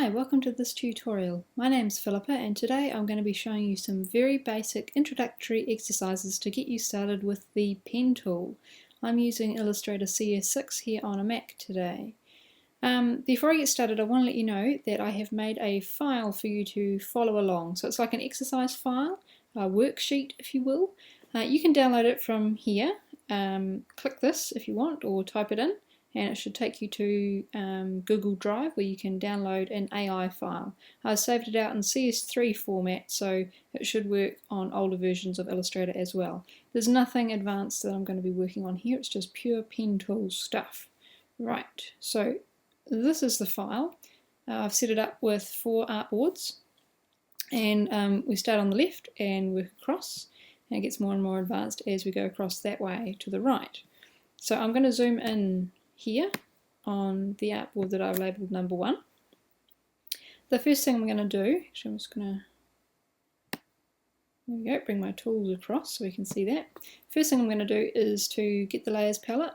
Hi, welcome to this tutorial. My name's Philippa and today I'm going to be showing you some very basic introductory exercises to get you started with the pen tool. I'm using Illustrator CS6 here on a Mac today. Before I get started, I want to let you know that I have made a file for you to follow along. So it's like an exercise file, a worksheet if you will. You can download it from here. Click this if you want or type it in. And it should take you to Google Drive where you can download an AI file. I saved it out in CS3 format, so it should work on older versions of Illustrator as well. There's nothing advanced that I'm going to be working on here, it's just pure pen tool stuff. Right, so this is the file. I've set it up with 4 artboards, and we start on the left and work across, and it gets more and more advanced as we go across that way to the right. So I'm going to zoom in here on the artboard that I've labelled number 1. The first thing I'm going to do, actually I'm just going to, there we go, bring my tools across so we can see that. First thing I'm going to do is to get the layers palette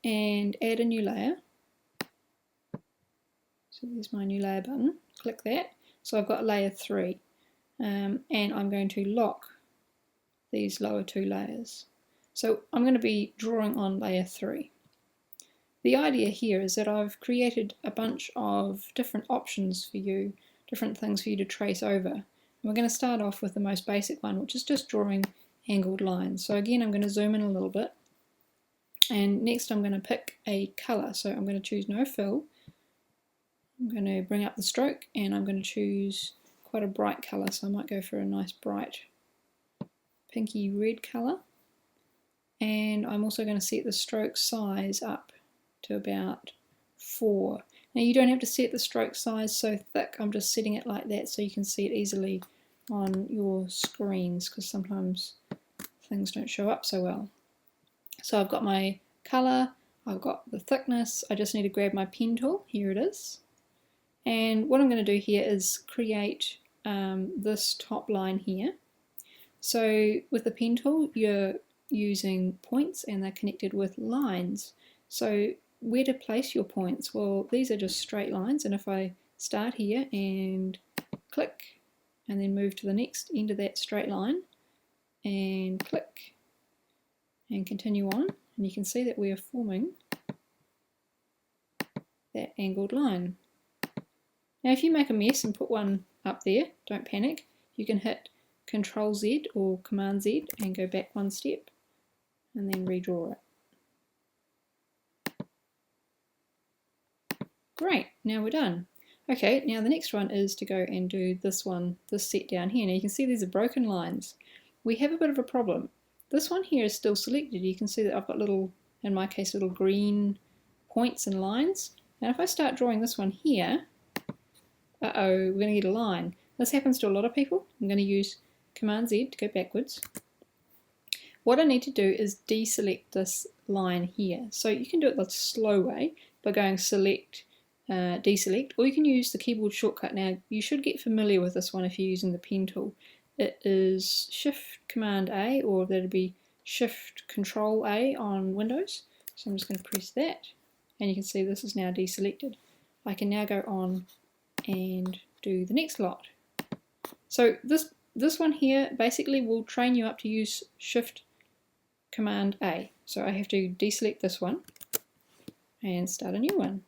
and add a new layer. So there's my new layer button, click that. So I've got layer 3 and I'm going to lock these lower 2 layers. So I'm going to be drawing on layer 3. The idea here is that I've created a bunch of different options for you, different things for you to trace over. And we're going to start off with the most basic one, which is just drawing angled lines. So again, I'm going to zoom in a little bit. And next I'm going to pick a colour. So I'm going to choose no fill. I'm going to bring up the stroke and I'm going to choose quite a bright colour. So I might go for a nice bright pinky red colour. And I'm also going to set the stroke size up to about 4. Now you don't have to set the stroke size so thick, I'm just setting it like that so you can see it easily on your screens because sometimes things don't show up so well. So I've got my colour, I've got the thickness, I just need to grab my pen tool, here it is. And what I'm going to do here is create this top line here. So with the pen tool you're using points and they're connected with lines. So where to place your points? Well, these are just straight lines, and if I start here and click and then move to the next end of that straight line and click and continue on, and you can see that we are forming that angled line. Now if you make a mess and put one up there, don't panic, you can hit Control Z or Command Z and go back one step and then redraw it. Great, now we're done. Okay, now the next one is to go and do this one, this set down here. Now you can see these are broken lines. We have a bit of a problem. This one here is still selected. You can see that I've got little, in my case, little green points and lines. Now if I start drawing this one here, we're going to get a line. This happens to a lot of people. I'm going to use Command Z to go backwards. What I need to do is deselect this line here. So you can do it the slow way by going select, deselect, or you can use the keyboard shortcut. Now you should get familiar with this one if you're using the pen tool. It is Shift Command A, or that'd be Shift Control A on Windows. So I'm just going to press that and you can see this is now deselected. I can now go on and do the next lot. So this one here basically will train you up to use Shift Command A. So I have to deselect this one and start a new one.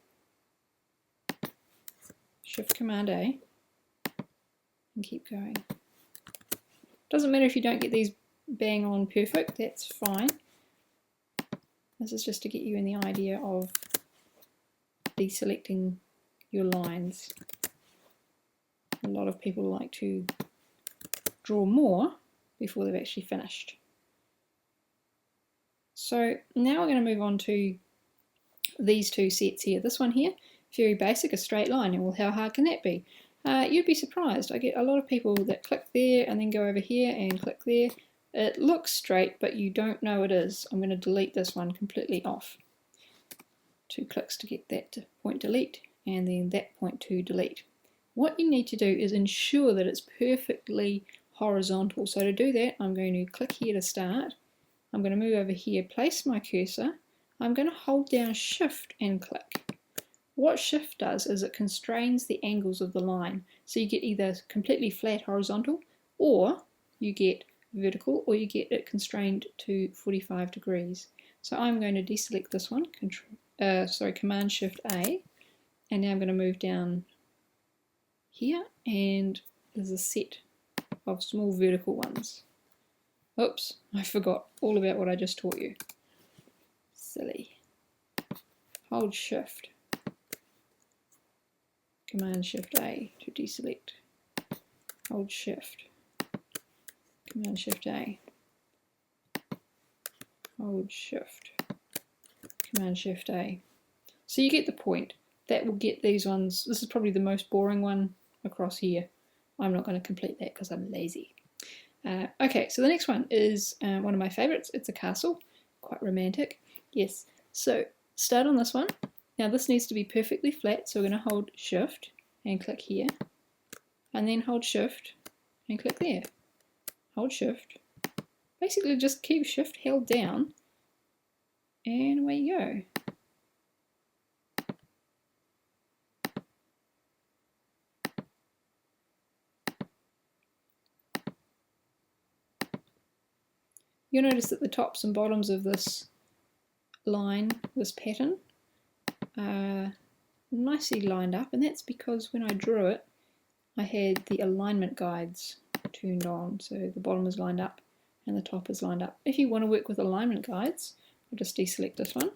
Shift Command A and keep going. Doesn't matter if you don't get these bang on perfect, that's fine. This is just to get you in the idea of deselecting your lines. A lot of people like to draw more before they've actually finished. So now we're going to move on to these 2 sets here. This one here, very basic, a straight line. And well, how hard can that be? You'd be surprised. I get a lot of people that click there and then go over here and click there. It looks straight, but you don't know it is. I'm going to delete this one completely off. 2 clicks to get that to point delete, and then that point to delete. What you need to do is ensure that it's perfectly horizontal. So to do that, I'm going to click here to start. I'm going to move over here, place my cursor. I'm going to hold down Shift and click. what shift does is it constrains the angles of the line. So you get either completely flat horizontal, or you get vertical, or you get it constrained to 45 degrees. So I'm going to deselect this one, Command Shift A, and now I'm going to move down here, and there's a set of small vertical ones. Oops, I forgot all about what I just taught you. Silly. Hold Shift, Command Shift A to deselect. Hold Shift, Command Shift A. Hold Shift, Command Shift A. So you get the point. That will get these ones. This is probably the most boring one across here. I'm not going to complete that because I'm lazy. Okay, so the next one is one of my favourites. It's a castle, quite romantic. Yes, so start on this one. Now this needs to be perfectly flat, so we're going to hold Shift and click here, and then hold Shift and click there. Hold Shift. Basically just keep Shift held down, and away you go. You'll notice that the tops and bottoms of this line, this pattern, are nicely lined up, and that's because when I drew it, I had the alignment guides turned on, so the bottom is lined up and the top is lined up. If you want to work with alignment guides, I'll just deselect this one.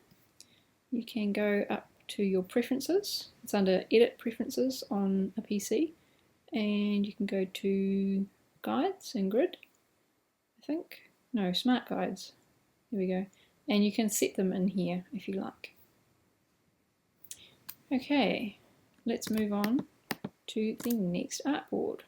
You can go up to your preferences. It's under Edit Preferences on a PC, and you can go to Guides and Grid, I think. No, Smart Guides. There we go. And you can set them in here if you like. Okay, let's move on to the next artboard.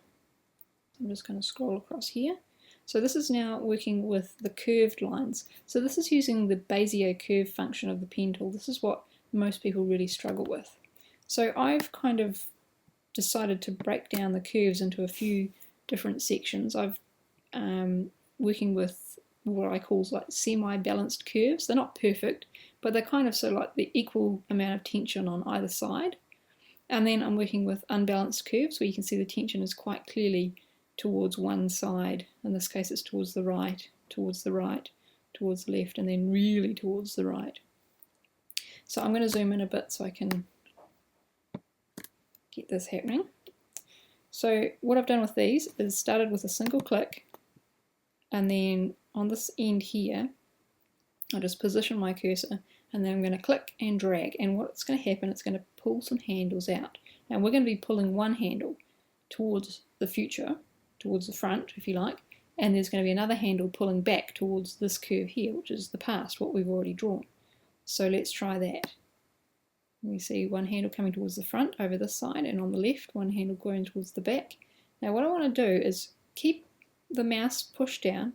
I'm just going to scroll across here. So this is now working with the curved lines. So this is using the Bezier curve function of the pen tool. This is what most people really struggle with. So I've kind of decided to break down the curves into a few different sections. I've working with what I call like semi-balanced curves. They're not perfect, but they're kind of so like the equal amount of tension on either side. And then I'm working with unbalanced curves where you can see the tension is quite clearly towards one side. In this case it's towards the right, towards the right, towards the left, and then really towards the right. So I'm going to zoom in a bit so I can get this happening. So what I've done with these is started with a single click, and then on this end here I'll just position my cursor, and then I'm going to click and drag, and what's going to happen, it's going to pull some handles out. Now we're going to be pulling one handle towards the future, towards the front if you like, and there's going to be another handle pulling back towards this curve here, which is the past, what we've already drawn. So let's try that. We see one handle coming towards the front over this side, and on the left one handle going towards the back. Now what I want to do is keep the mouse pushed down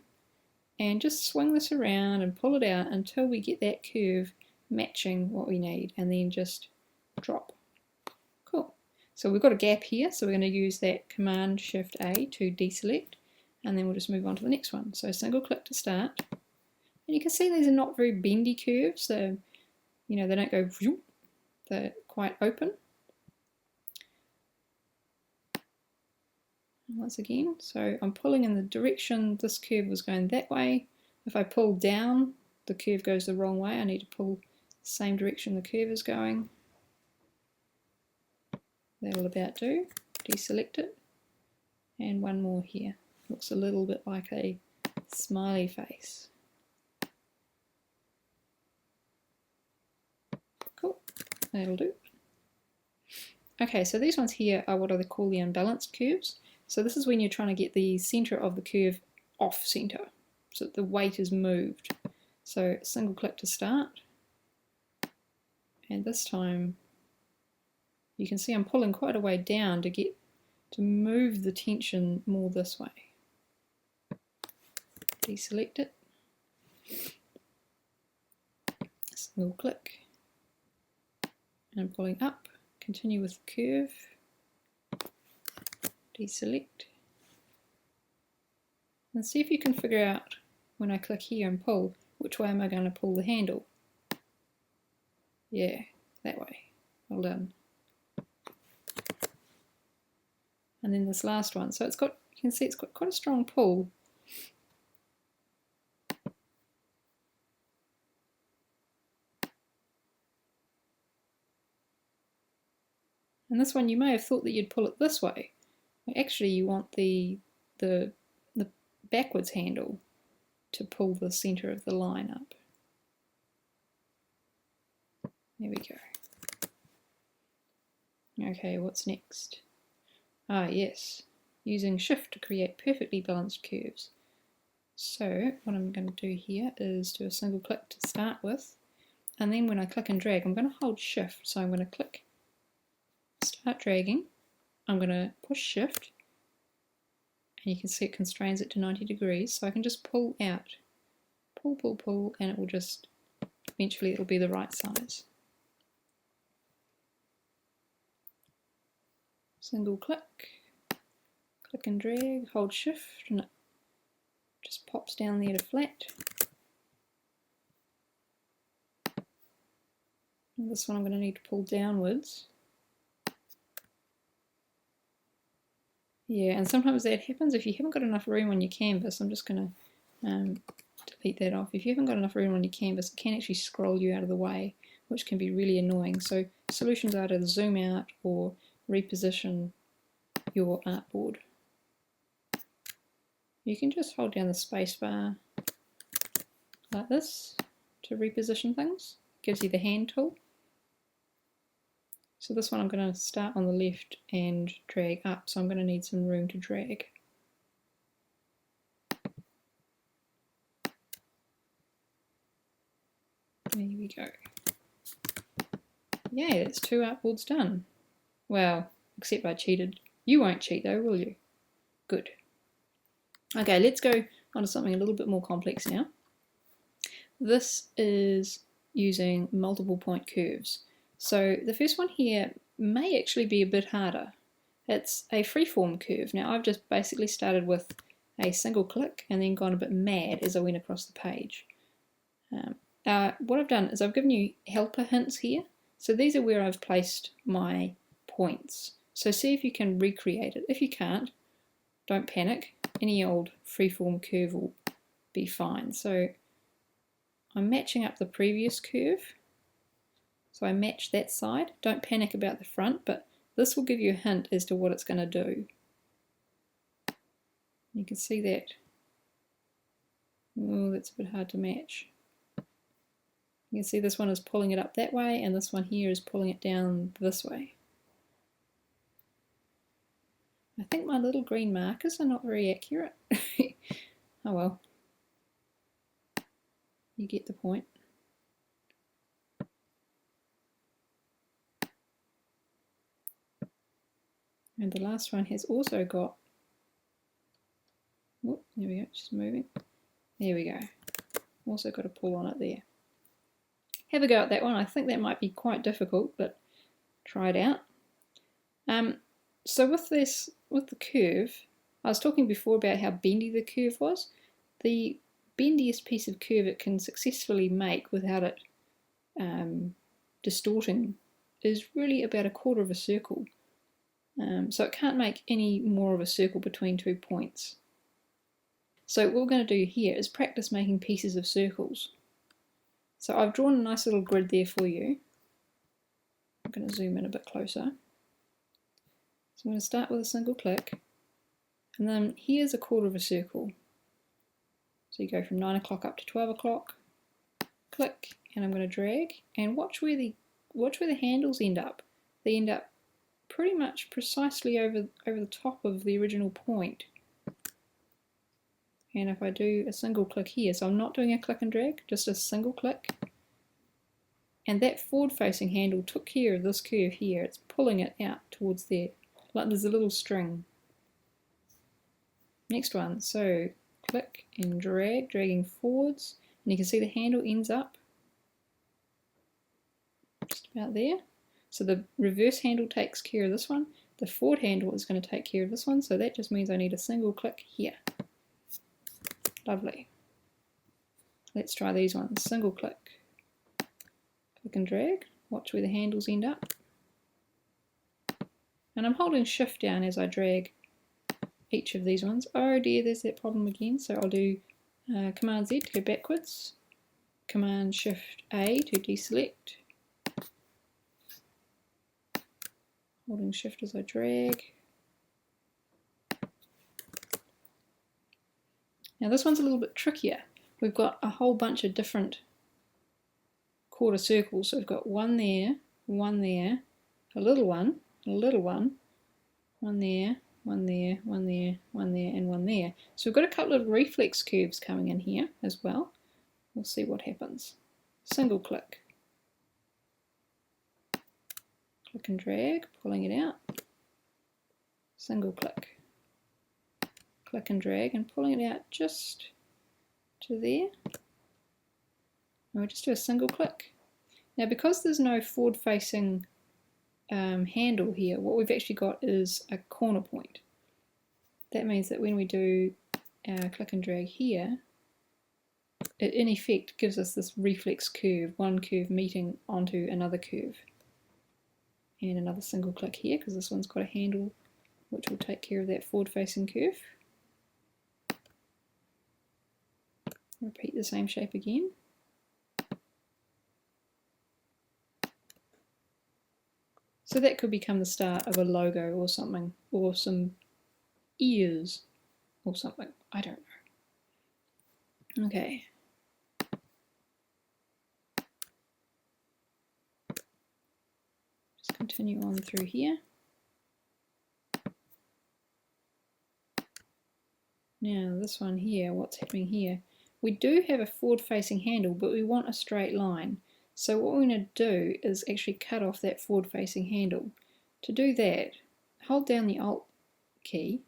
and just swing this around and pull it out until we get that curve matching what we need, and then just drop. Cool. So we've got a gap here, so we're going to use that Command Shift A to deselect, and then we'll just move on to the next one. So single click to start, and you can see these are not very bendy curves, so you know they don't go, they're quite open. Once again, so I'm pulling in the direction this curve was going that way. If I pull down, the curve goes the wrong way. I need to pull the same direction the curve is going. That'll about do. Deselect it. And one more here. Looks a little bit like a smiley face. Cool. That'll do. Okay, so these ones here are what I call the unbalanced curves. So this is when you're trying to get the center of the curve off center, so that the weight is moved. So single click to start, and this time you can see I'm pulling quite a way down to move the tension more this way. Deselect it, single click, and I'm pulling up, continue with the curve. Deselect, and see if you can figure out when I click here and pull, which way am I going to pull the handle? Yeah, that way. Well done. And then this last one. So it's got, you can see it's got quite a strong pull. And this one you may have thought that you'd pull it this way. Actually you want the backwards handle to pull the centre of the line up. There we go. Okay, what's next? Ah yes, using shift to create perfectly balanced curves. So what I'm going to do here is do a single click to start with, and then when I click and drag I'm going to hold shift. So I'm going to click, start dragging, I'm going to push shift, and you can see it constrains it to 90 degrees, so I can just pull out, pull, and it will just, eventually it'll be the right size. Single click, click and drag, hold shift, and it just pops down there to flat. And this one I'm going to need to pull downwards. Yeah, and sometimes that happens if you haven't got enough room on your canvas. I'm just going to delete that off. If you haven't got enough room on your canvas, it can actually scroll you out of the way, which can be really annoying. So solutions are to zoom out or reposition your artboard. You can just hold down the space bar like this to reposition things. Gives you the hand tool. So this one I'm going to start on the left and drag up, so I'm going to need some room to drag. There we go. Yay, that's 2 artboards done. Well, except I cheated. You won't cheat though, will you? Good. Okay, let's go on to something a little bit more complex now. This is using multiple point curves. So the first one here may actually be a bit harder. It's a freeform curve. Now I've just basically started with a single click and then gone a bit mad as I went across the page. What I've done is I've given you helper hints here. So these are where I've placed my points. So see if you can recreate it. If you can't, don't panic. Any old freeform curve will be fine. So I'm matching up the previous curve. So I match that side. Don't panic about the front, but this will give you a hint as to what it's going to do. You can see that. Oh, that's a bit hard to match. You can see this one is pulling it up that way, and this one here is pulling it down this way. I think my little green markers are not very accurate. Oh well. You get the point. And the last one has also got, oh, there we go, just moving. There we go. Also got a pull on it there. Have a go at that one. I think that might be quite difficult, but try it out. So with the curve, I was talking before about how bendy the curve was. The bendiest piece of curve it can successfully make without it distorting is really about 1/4 of a circle. So it can't make any more of a circle between 2 points. So what we're going to do here is practice making pieces of circles. So I've drawn a nice little grid there for you. I'm going to zoom in a bit closer. So I'm going to start with a single click, and then here's 1/4 of a circle. So you go from 9 o'clock up to 12 o'clock, click, and I'm going to drag, and watch where the handles end up. They end up pretty much precisely over the top of the original point. And if I do a single click here, so I'm not doing a click and drag, just a single click, and that forward facing handle took care of this curve here. It's pulling it out towards there, like there's a little string. Next one, so click and drag, dragging forwards, and you can see the handle ends up just about there. So the reverse handle takes care of this one, the forward handle is going to take care of this one, so that just means I need a single click here. Lovely. Let's try these ones. Single click, click and drag, watch where the handles end up. And I'm holding shift down as I drag each of these ones. Oh dear, there's that problem again. So I'll do Command Z to go backwards, Command Shift A to deselect, holding shift as I drag. Now this one's a little bit trickier. We've got a whole bunch of different quarter circles. So we've got one there, a little one, one there, one there, one there, one there, and one there. So we've got a couple of reflex curves coming in here as well. We'll see what happens. Single click. Click and drag, pulling it out. Single click. Click and drag and pulling it out just to there. And we'll just do a single click. Now because there's no forward facing handle here, what we've actually got is a corner point. That means that when we do our click and drag here, it in effect gives us this reflex curve, one curve meeting onto another curve. And another single click here because this one's got a handle which will take care of that forward facing curve. Repeat the same shape again. So that could become the start of a logo or something, or some ears or something. I don't know. Okay. Just continue on through here. Now this one here, what's happening here? We do have a forward facing handle, but we want a straight line. So what we're going to do is actually cut off that forward facing handle. To do that, hold down the Alt key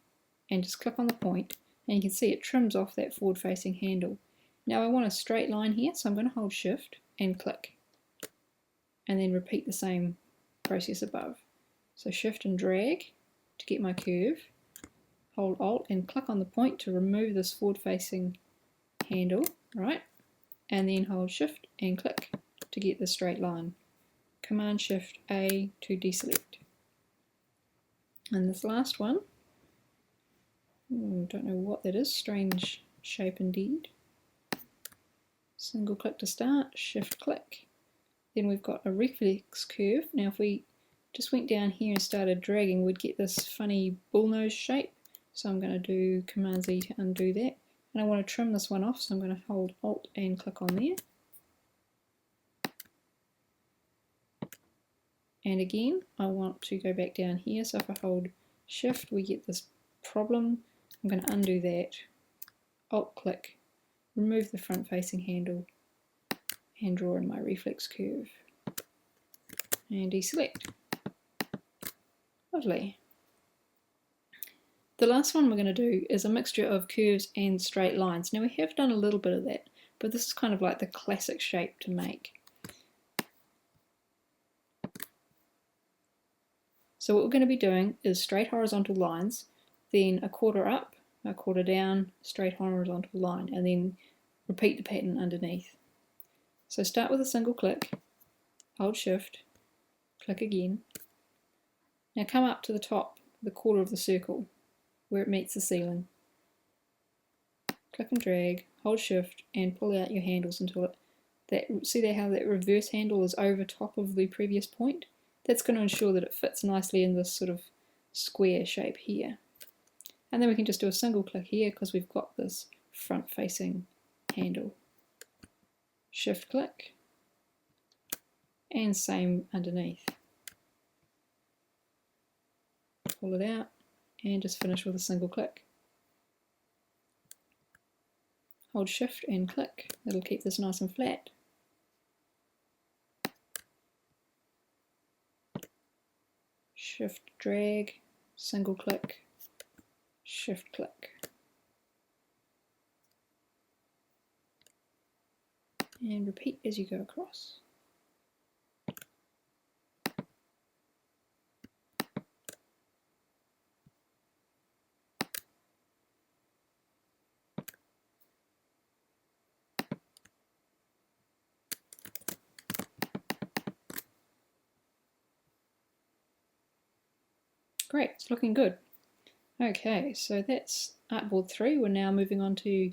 and just click on the point, and you can see it trims off that forward facing handle. Now I want a straight line here, so I'm going to hold shift and click, and then repeat the same process above. So shift and drag to get my curve, hold Alt and click on the point to remove this forward facing handle, right? And then hold shift and click to get the straight line. Command Shift A to deselect. And this last one, don't know what that is, strange shape indeed. Single click to start, shift click. Then we've got a reflex curve. Now if we just went down here and started dragging, we'd get this funny bullnose shape. So I'm going to do Command Z to undo that. And I want to trim this one off, so I'm going to hold Alt and click on there. And again, I want to go back down here, so if I hold shift, we get this problem. I'm going to undo that, Alt click, remove the front facing handle, and draw in my reflex curve. And deselect. Lovely. The last one we're going to do is a mixture of curves and straight lines. Now we have done a little bit of that, but this is kind of like the classic shape to make. So what we're going to be doing is straight horizontal lines, then a quarter up, a quarter down, straight horizontal line, and then repeat the pattern underneath. So start with a single click, hold shift, click again. Now come up to the top, the quarter of the circle, where it meets the ceiling. Click and drag, hold shift, and pull out your handles until see how that reverse handle is over top of the previous point? That's going to ensure that it fits nicely in this sort of square shape here. And then we can just do a single click here because we've got this front facing handle. Shift click, and same underneath. Pull it out and just finish with a single click. Hold shift and click, it'll keep this nice and flat. Shift drag, single click, shift click. And repeat as you go across. Great, it's looking good. Okay, so that's artboard 3. We're now moving on to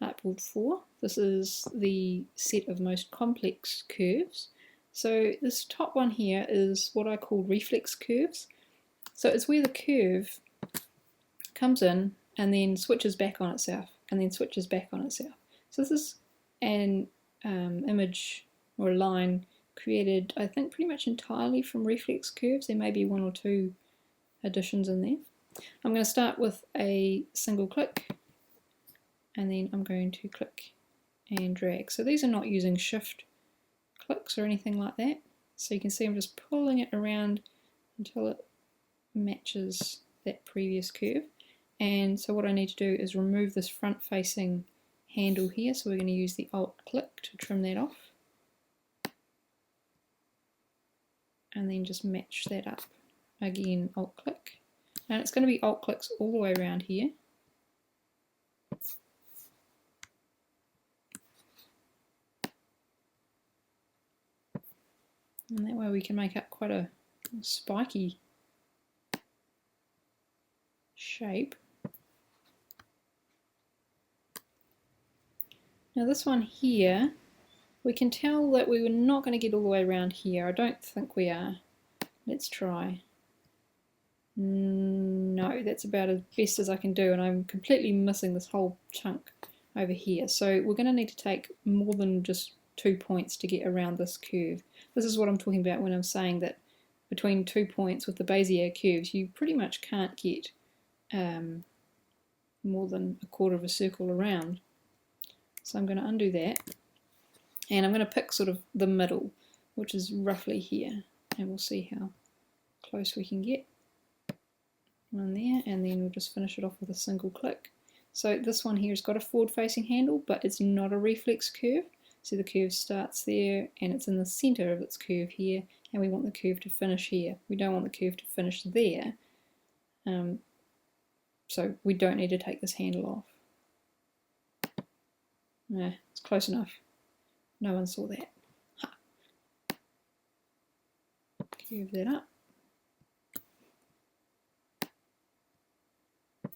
artboard 4. This is the set of most complex curves. So this top one here is what I call reflex curves. So it's where the curve comes in and then switches back on itself and then switches back on itself. So this is an image or a line created, I think, pretty much entirely from reflex curves. There may be one or two additions in there. I'm going to start with a single click and then I'm going to click and drag. So these are not using shift clicks or anything like that. So you can see I'm just pulling it around until it matches that previous curve. And so what I need to do is remove this front facing handle here. So we're going to use the Alt click to trim that off. And then just match that up. Again, Alt click. And it's going to be Alt clicks all the way around here. And that way we can make up quite a spiky shape. Now this one here, we can tell that we were not going to get all the way around here. I don't think we are. Let's try. No, that's about as best as I can do, and I'm completely missing this whole chunk over here. So we're going to need to take more than just 2 points to get around this curve. This is what I'm talking about when I'm saying that between 2 points with the Bezier curves, you pretty much can't get more than a quarter of a circle around. So I'm going to undo that, and I'm going to pick sort of the middle, which is roughly here, and we'll see how close we can get. One there, and then we'll just finish it off with a single click. So this one here has got a forward facing handle, but it's not a reflex curve. So the curve starts there and it's in the center of its curve here, and we want the curve to finish here. We don't want the curve to finish there, so we don't need to take this handle off. Nah, it's close enough. No one saw that. Ha. Curve that up.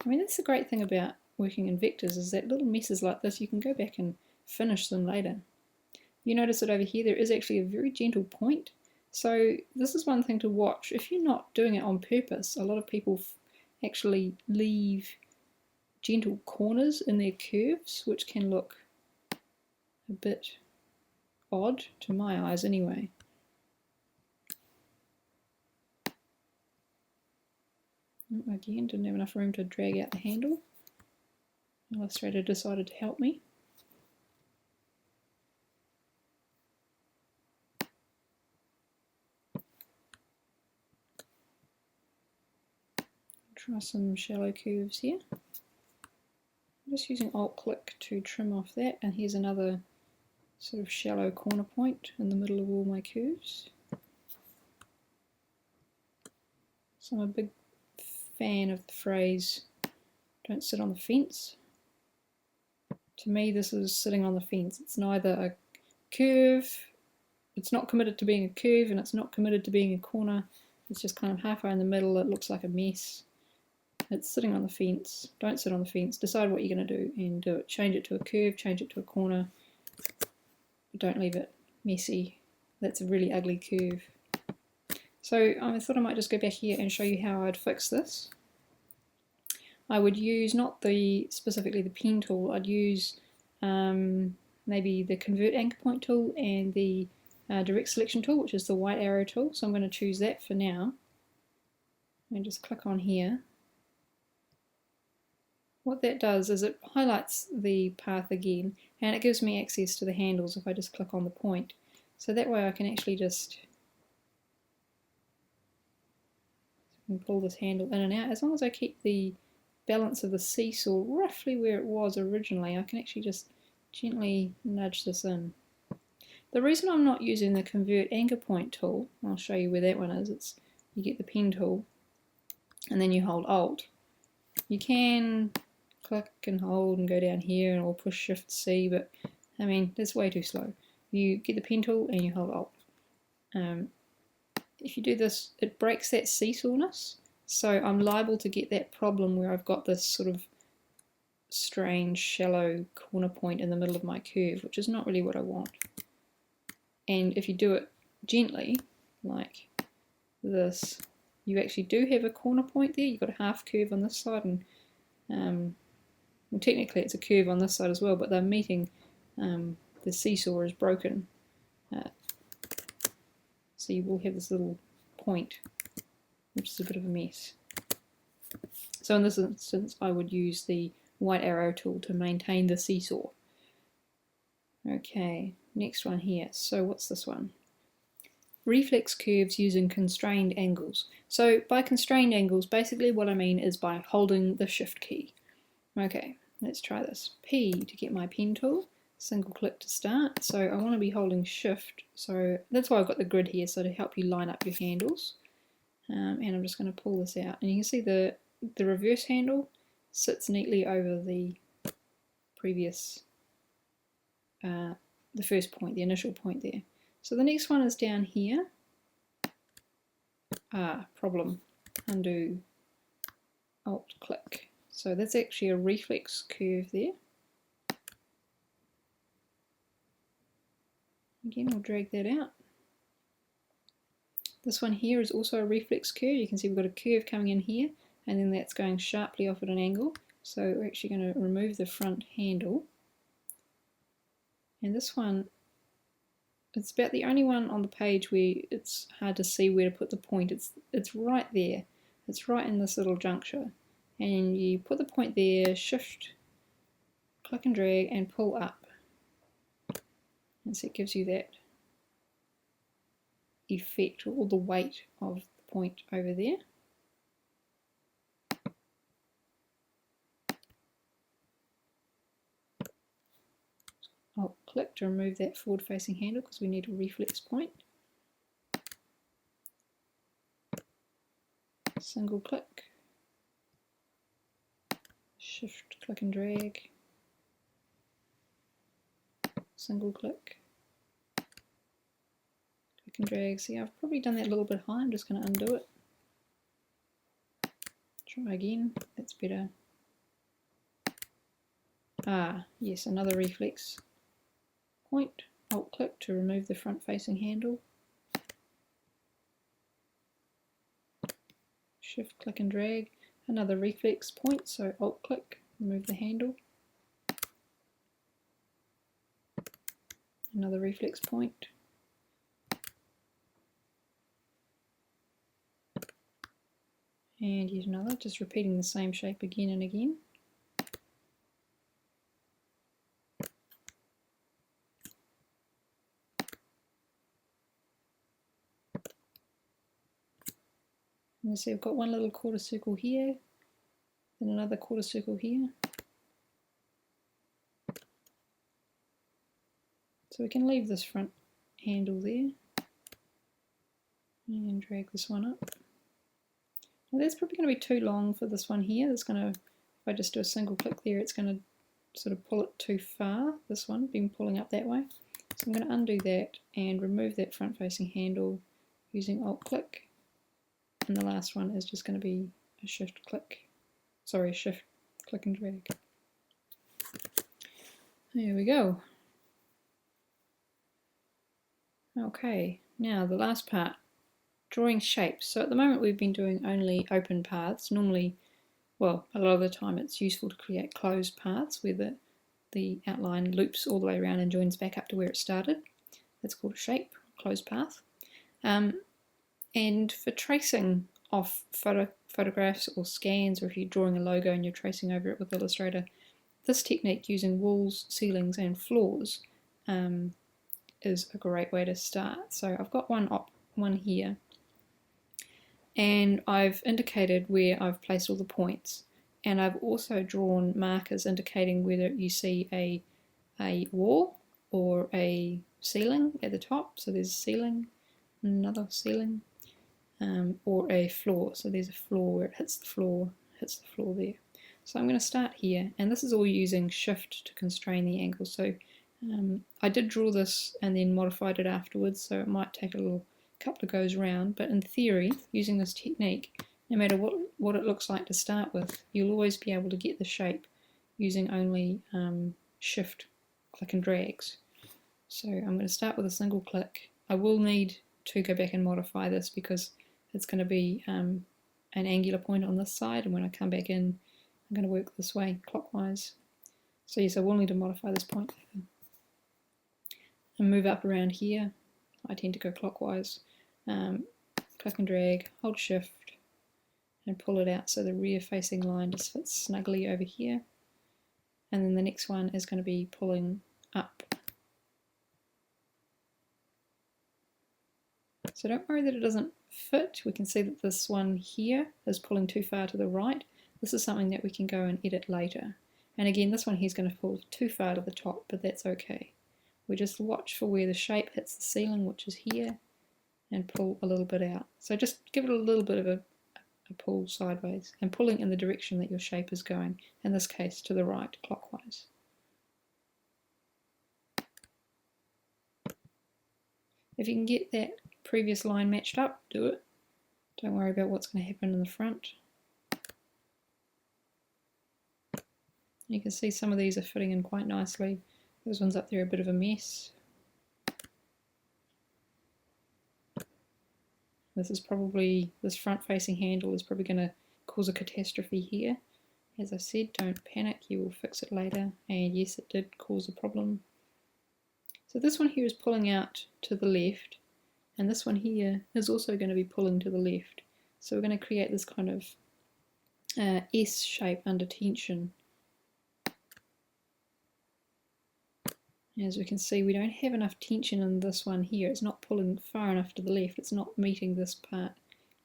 I mean, that's the great thing about working in vectors, is that little messes like this, you can go back and finish them later. You notice that over here there is actually a very gentle point. So this is one thing to watch. If you're not doing it on purpose, a lot of people actually leave gentle corners in their curves, which can look a bit odd to my eyes anyway. Again, didn't have enough room to drag out the handle. Illustrator decided to help me. Try some shallow curves here. I'm just using Alt click to trim off that, and here's another sort of shallow corner point in the middle of all my curves. So I'm a big fan of the phrase, don't sit on the fence. To me, this is sitting on the fence. It's neither a curve, it's not committed to being a curve, and it's not committed to being a corner. It's just kind of halfway in the middle. It looks like a mess. It's sitting on the fence. Don't sit on the fence. Decide what you're going to do and do it. Change it to a curve, change it to a corner. Don't leave it messy. That's a really ugly curve. So I thought I might just go back here and show you how I'd fix this. I would use not specifically the pen tool. I'd use maybe the convert anchor point tool and the direct selection tool, which is the white arrow tool. So I'm going to choose that for now and just click on here. What that does is it highlights the path again, and it gives me access to the handles if I just click on the point. So that way I can actually just pull this handle in and out. As long as I keep the balance of the seesaw roughly where it was originally, I can actually just gently nudge this in. The reason I'm not using the convert anchor point tool, I'll show you where that one is. You get the pen tool and then you hold Alt. You can click and hold and go down here or push Shift C, but I mean that's way too slow. You get the pen tool and you hold Alt. If you do this, it breaks that seesawness, So I'm liable to get that problem where I've got this sort of strange shallow corner point in the middle of my curve, which is not really what I want. And if you do it gently, like this, you actually do have a corner point there. You've got a half curve on this side, and well, technically it's a curve on this side as well, but they're meeting, the seesaw is broken. So you will have this little point, which is a bit of a mess. So in this instance, I would use the white arrow tool to maintain the seesaw. Okay, next one here. So what's this one? Reflex curves using constrained angles. So by constrained angles, basically what I mean is by holding the shift key. Okay, let's try this. P to get my pen tool, single click to start. So I want to be holding shift, so that's why I've got the grid here, so to help you line up your handles. And I'm just going to pull this out, and you can see the reverse handle sits neatly over the previous, the first point, the initial point there. So the next one is down here. Problem. Undo, Alt click. So that's actually a reflex curve there. Again, we'll drag that out. This one here is also a reflex curve. You can see we've got a curve coming in here, and then that's going sharply off at an angle. So we're actually going to remove the front handle. And this one, it's about the only one on the page where it's hard to see where to put the point. It's right there. It's right in this little juncture. And you put the point there, shift, click and drag, and pull up. And so it gives you that effect, or all the weight of the point over there. I'll click to remove that forward facing handle because we need a reflex point. Single click, shift, click and drag, single click, click and drag. See, I've probably done that a little bit high. I'm just going to undo it. Try again, that's better. Yes, another reflex point. Alt click to remove the front facing handle. Shift, click and drag. Another reflex point, so Alt click, remove the handle. Another reflex point. And yet another, just repeating the same shape again and again. And you see I've got one little quarter circle here, then another quarter circle here. So we can leave this front handle there and drag this one up. Now that's probably going to be too long for this one here. It's going to, if I just do a single click there, it's going to sort of pull it too far. This one, been pulling up that way. So I'm going to undo that and remove that front facing handle using Alt click. And the last one is just going to be a shift click. Sorry, shift, click and drag. There we go. Okay, now the last part, drawing shapes. So at the moment we've been doing only open paths. Normally, well, a lot of the time it's useful to create closed paths where the outline loops all the way around and joins back up to where it started. That's called a shape, closed path. And for tracing off photographs or scans, or if you're drawing a logo and you're tracing over it with Illustrator, this technique using walls, ceilings and floors is a great way to start. So I've got one here, and I've indicated where I've placed all the points, and I've also drawn markers indicating whether you see a wall or a ceiling at the top. So there's a ceiling, another ceiling, or a floor. So there's a floor where it hits the floor there. So I'm going to start here, and this is all using shift to constrain the angle. So I did draw this and then modified it afterwards, so it might take a couple of goes round, but in theory, using this technique, no matter what it looks like to start with, you'll always be able to get the shape using only shift, click and drags. So I'm going to start with a single click. I will need to go back and modify this because it's going to be an angular point on this side, and when I come back in, I'm going to work this way clockwise. So yes, I will need to modify this point later. And move up around here. I tend to go clockwise. Click and drag, hold shift, and pull it out so the rear facing line just fits snugly over here. And then the next one is going to be pulling up. So don't worry that it doesn't fit. We can see that this one here is pulling too far to the right. This is something that we can go and edit later. And again, this one here is going to pull too far to the top, but that's okay. We just watch for where the shape hits the ceiling, which is here, and pull a little bit out. So just give it a little bit of a pull sideways, and pulling in the direction that your shape is going, in this case to the right, clockwise. If you can get that previous line matched up, do it. Don't worry about what's going to happen in the front. You can see some of these are fitting in quite nicely. Those ones up there are a bit of a mess. This front-facing handle is probably going to cause a catastrophe here. As I said, don't panic, you will fix it later. And yes, it did cause a problem. So this one here is pulling out to the left, and this one here is also going to be pulling to the left. So we're going to create this kind of S shape under tension. As we can see, we don't have enough tension in this one here. It's not pulling far enough to the left. It's not meeting this part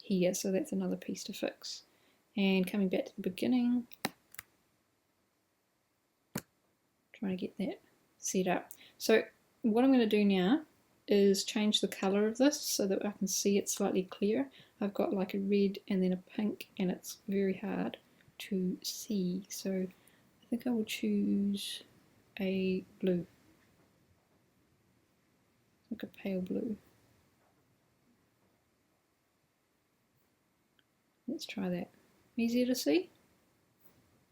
here, so that's another piece to fix. And coming back to the beginning, trying to get that set up. So what I'm going to do now is change the colour of this so that I can see it slightly clearer. I've got like a red and then a pink, and it's very hard to see. So I think I will choose a blue. Like a pale blue. Let's try that. Easier to see?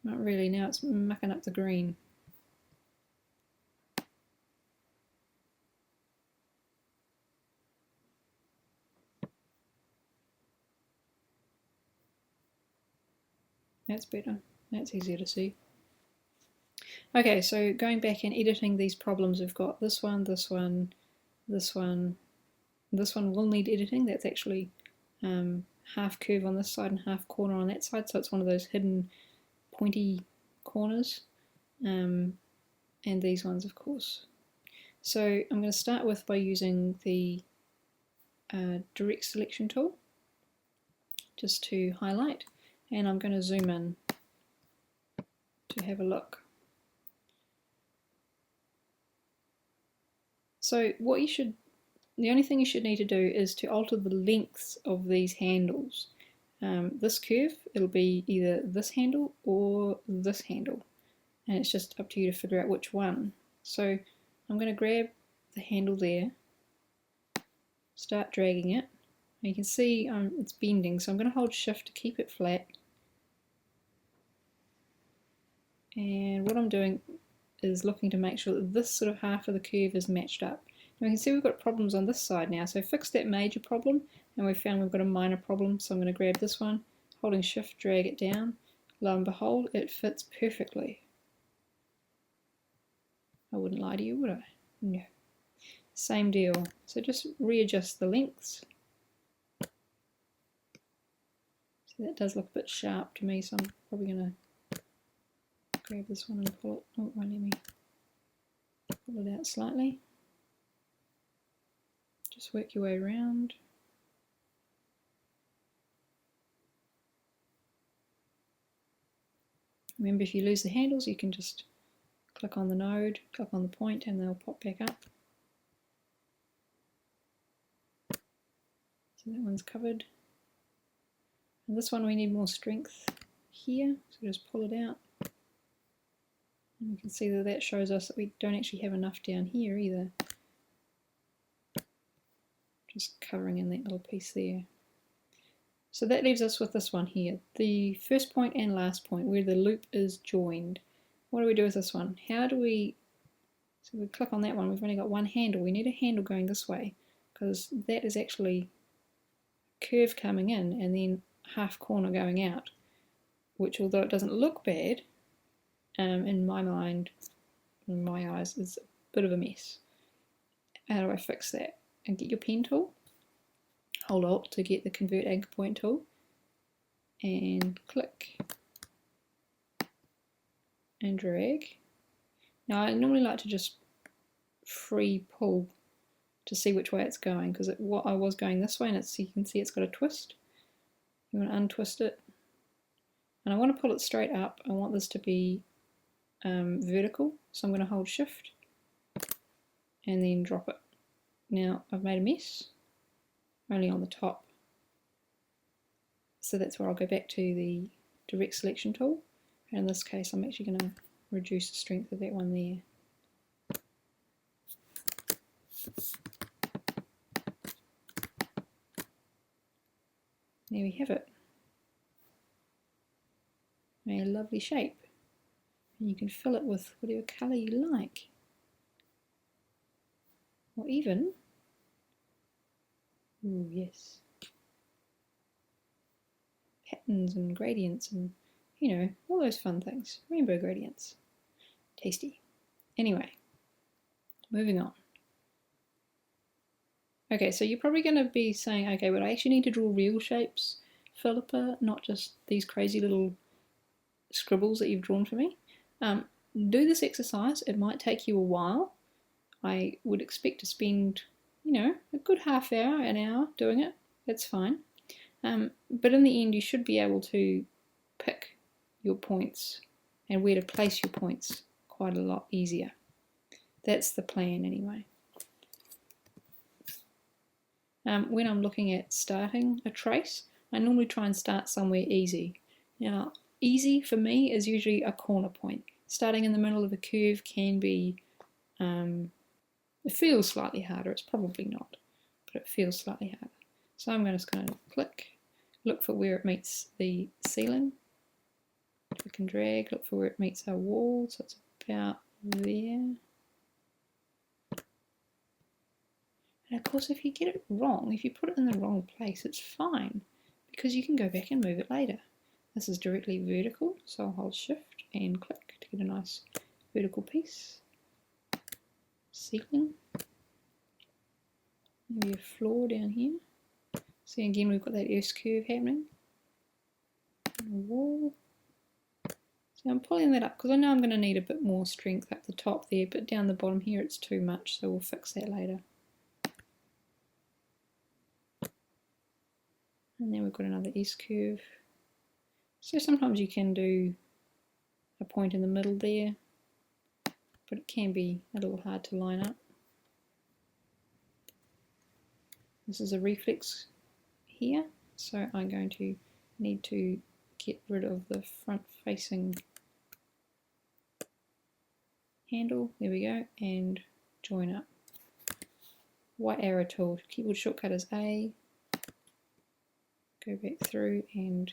Not really, now it's mucking up the green. That's better, that's easier to see. Okay, so going back and editing these problems, we've got this one, this one, this one. This one will need editing. That's actually half curve on this side and half corner on that side, so it's one of those hidden pointy corners. And these ones, of course. So I'm going to start with by using the direct selection tool just to highlight, and I'm going to zoom in to have a look. So the only thing you should need to do is to alter the lengths of these handles. This curve, it'll be either this handle or this handle, and it's just up to you to figure out which one. So I'm going to grab the handle there, start dragging it, and you can see it's bending, so I'm going to hold shift to keep it flat. And what I'm doing is looking to make sure that this sort of half of the curve is matched up. And we can see we've got problems on this side now, so fix that major problem, and we've found we've got a minor problem, so I'm going to grab this one, holding shift, drag it down. Lo and behold, it fits perfectly. I wouldn't lie to you, would I? No. Same deal. So just readjust the lengths. So that does look a bit sharp to me, so I'm probably going to grab this one and pull it. Oh, it won't let me pull it out slightly. Just work your way around. Remember, if you lose the handles, you can just click on the node, click on the point, and they'll pop back up. So that one's covered. And this one we need more strength here, so just pull it out. And you can see that that shows us that we don't actually have enough down here either. Just covering in that little piece there. So that leaves us with this one here, the first point and last point where the loop is joined. What do we do with this one? How do we, so we click on that one, we've only got one handle. We need a handle going this way because that is actually curve coming in and then half corner going out, which although it doesn't look bad, in my mind, in my eyes, is a bit of a mess. How do I fix that? And get your pen tool, hold Alt to get the convert anchor point tool, and click and drag. Now I normally like to just free pull to see which way it's going, because what I was going this way, and you can see it's got a twist. You want to untwist it, and I want to pull it straight up. I want this to be vertical, so I'm going to hold Shift and then drop it. Now I've made a mess, only on the top, so that's where I'll go back to the direct selection tool, and in this case I'm actually going to reduce the strength of that one there. There we have it, a lovely shape, and you can fill it with whatever colour you like, or even, ooh yes, patterns and gradients and, you know, all those fun things. Rainbow gradients. Tasty. Anyway, moving on. Okay, so you're probably going to be saying, okay, but I actually need to draw real shapes, Philippa, not just these crazy little scribbles that you've drawn for me. Do this exercise. It might take you a while. I would expect to spend, you know, a good half hour, an hour doing it. That's fine. But in the end, you should be able to pick your points and where to place your points quite a lot easier. That's the plan anyway. When I'm looking at starting a trace, I normally try and start somewhere easy. Now, easy for me is usually a corner point. Starting in the middle of a curve can be, it feels slightly harder. It's probably not, but it feels slightly harder. So I'm just going to click, look for where it meets the ceiling, click and drag, look for where it meets our wall, so it's about there. And of course, if you get it wrong, if you put it in the wrong place, it's fine, because you can go back and move it later. This is directly vertical, so I'll hold Shift and click to get a nice vertical piece. Ceiling. Maybe a floor down here. See, again, we've got that S-curve happening. And a wall. So I'm pulling that up because I know I'm going to need a bit more strength up the top there, but down the bottom here it's too much, so we'll fix that later. And then we've got another S-curve. So sometimes you can do a point in the middle there, but it can be a little hard to line up. This is a reflex here, so I'm going to need to get rid of the front facing handle, there we go, and join up. White arrow tool, keyboard shortcut is A, go back through and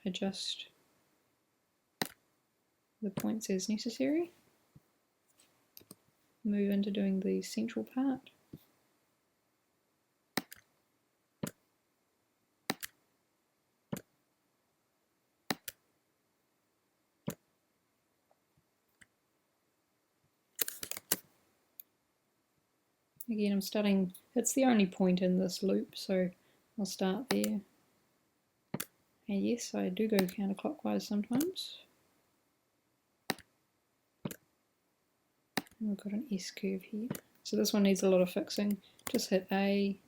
adjust the points as necessary. Move into doing the central part. Again, I'm starting, it's the only point in this loop, so I'll start there. And yes, I do go counterclockwise sometimes. And we've got an S-curve here. So this one needs a lot of fixing. Just hit A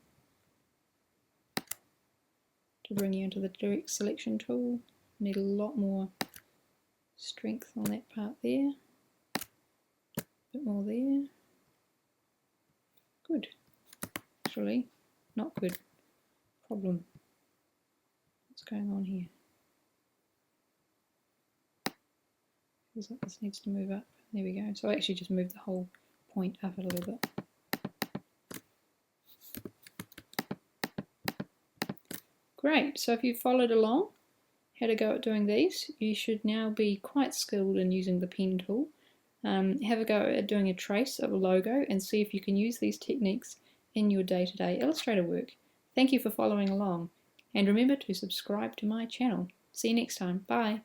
to bring you into the direct selection tool. Need a lot more strength on that part there. A bit more there. Good. Actually, not good. Problem. What's going on here? Feels like this needs to move up. There we go. So I actually just moved the whole point up a little bit. Great, so if you followed along, had a go at doing these, you should now be quite skilled in using the pen tool. Have a go at doing a trace of a logo and see if you can use these techniques in your day-to-day Illustrator work. Thank you for following along, and remember to subscribe to my channel. See you next time. Bye.